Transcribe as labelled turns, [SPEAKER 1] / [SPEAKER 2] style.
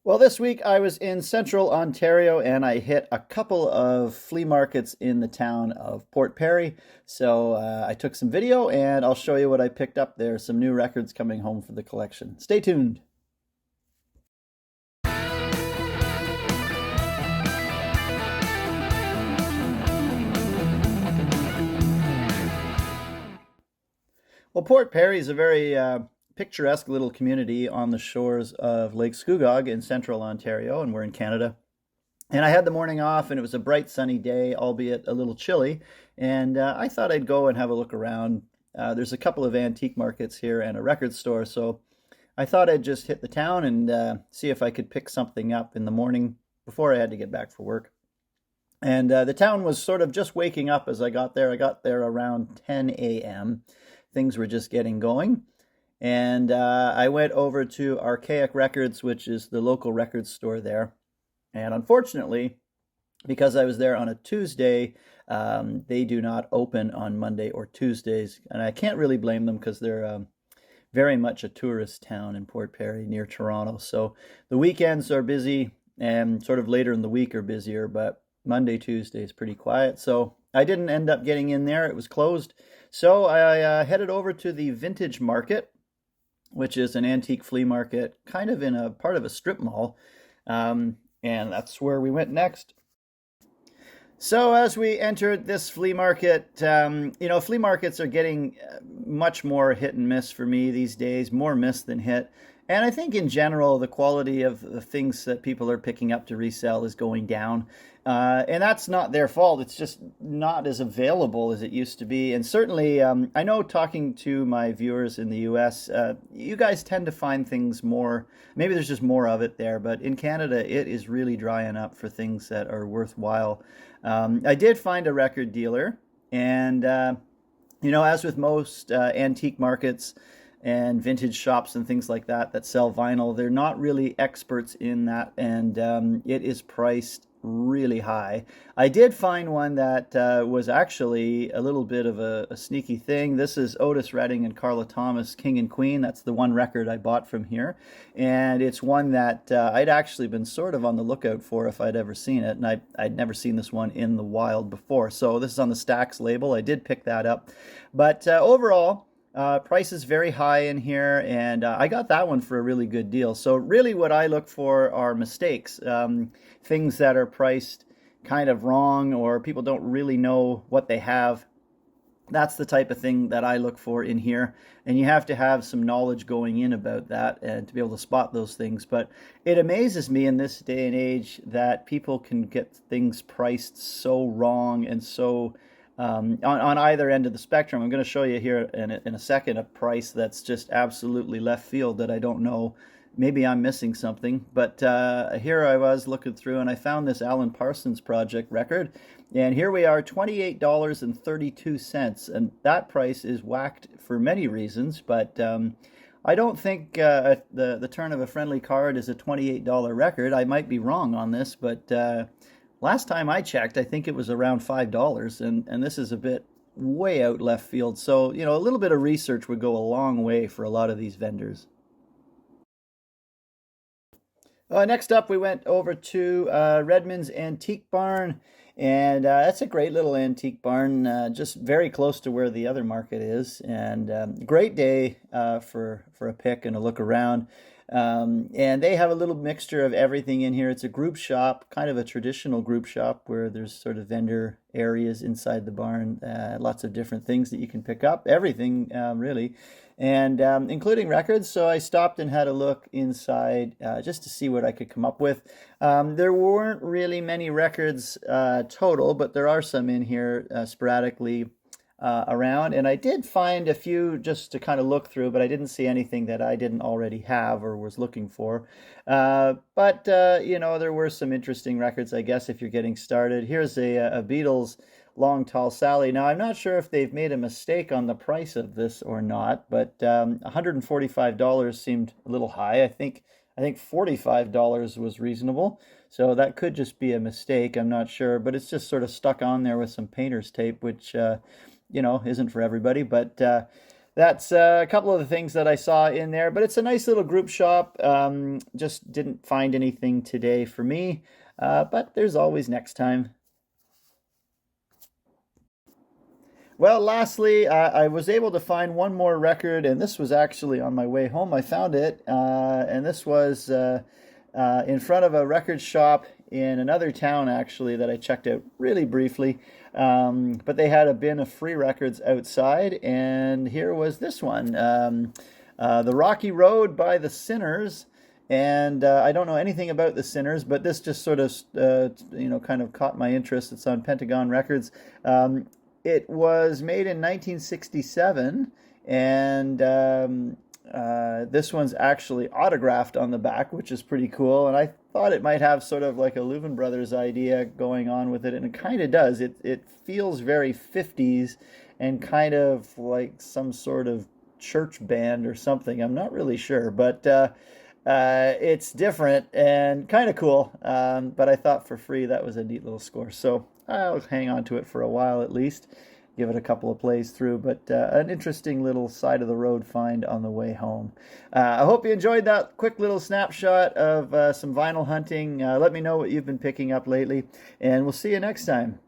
[SPEAKER 1] Well, this week I was in central Ontario and I hit a couple of flea markets in the town of Port Perry. So I took some video and I'll show you what I picked up there. Some new records coming home for the collection. Stay tuned. Well, Port Perry is a very picturesque little community on the shores of Lake Scugog in central Ontario, and we're in Canada. And I had the morning off, and it was a bright sunny day, albeit a little chilly. And I thought I'd go and have a look around. There's a couple of antique markets here and a record store, so I thought I'd just hit the town and see if I could pick something up in the morning before I had to get back for work. And the town was sort of just waking up as I got there. I got there around 10 a.m. Things were just getting going. And I went over to Archaic Records, which is the local record store there. And unfortunately, because I was there on a Tuesday, they do not open on Monday or Tuesdays. And I can't really blame them because they're very much a tourist town in Port Perry near Toronto. So the weekends are busy and sort of later in the week are busier, but Monday, Tuesday is pretty quiet. So I didn't end up getting in there. It was closed. So I headed over to the Vintage Market, which is an antique flea market kind of in a part of a strip mall. And that's where we went next. So as we entered this flea market, flea markets are getting much more hit and miss for me these days, more miss than hit. And I think in general, the quality of the things that people are picking up to resell is going down. And that's not their fault. It's just not as available as it used to be. And certainly, I know talking to my viewers in the US, you guys tend to find things more, maybe there's just more of it there. But in Canada, it is really drying up for things that are worthwhile. I did find a record dealer. And, as with most antique markets, and vintage shops and things like that that sell vinyl, they're not really experts in that, and it is priced really high. I did find one that was actually a little bit of a sneaky thing. This is Otis Redding and Carla Thomas, King and Queen. That's the one record I bought from here, and it's one that I'd actually been sort of on the lookout for if I'd ever seen it, and I'd never seen this one in the wild before. So this is on the Stax label. I did pick that up, but overall, price is very high in here, and I got that one for a really good deal. So really what I look for are mistakes, things that are priced kind of wrong or people don't really know what they have. That's the type of thing that I look for in here. And you have to have some knowledge going in about that and to be able to spot those things. But it amazes me in this day and age that people can get things priced so wrong and so on either end of the spectrum. I'm going to show you here in a second a price that's just absolutely left field that I don't know. Maybe I'm missing something, but here I was looking through and I found this Alan Parsons Project record, and here we are, $28.32, and that price is whacked for many reasons, but I don't think the turn of a friendly card is a $28 record. I might be wrong on this, but last time I checked, I think it was around $5, and this is a bit way out left field. So, a little bit of research would go a long way for a lot of these vendors. Next up, we went over to Redmond's Antique Barn, and that's a great little antique barn, just very close to where the other market is, and great day for a pick and a look around. And they have a little mixture of everything in here. It's a group shop, kind of a traditional group shop where there's sort of vendor areas inside the barn, lots of different things that you can pick up, everything really, and including records. So I stopped and had a look inside just to see what I could come up with. There weren't really many records total, but there are some in here sporadically around, and I did find a few just to kind of look through, but I didn't see anything that I didn't already have or was looking for. But there were some interesting records, I guess, if you're getting started. Here's a Beatles Long Tall Sally. Now, I'm not sure if they've made a mistake on the price of this or not, but $145 seemed a little high. I think $45 was reasonable. So that could just be a mistake. I'm not sure, but it's just sort of stuck on there with some painter's tape, which isn't for everybody. But That's a couple of the things that I saw in there, but it's a nice little group shop. Just didn't find anything today for me, but there's always next time. Well, lastly, I was able to find one more record, and this was actually on my way home. I found it, and this was in front of a record shop in another town, actually, that I checked out really briefly. But they had a bin of free records outside, and here was this one, The Rocky Road by the Sinners. And I don't know anything about the Sinners, but this just sort of, kind of caught my interest. It's on Pentagon Records. It was made in 1967, and this one's actually autographed on the back, which is pretty cool. And I thought it might have sort of like a Leuven Brothers idea going on with it, and it kind of does. It feels very 50s and kind of like some sort of church band or something. I'm not really sure, but it's different and kind of cool. But I thought for free that was a neat little score. So I'll hang on to it for a while at least, give it a couple of plays through. But an interesting little side of the road find on the way home. I hope you enjoyed that quick little snapshot of some vinyl hunting. Let me know what you've been picking up lately, and we'll see you next time.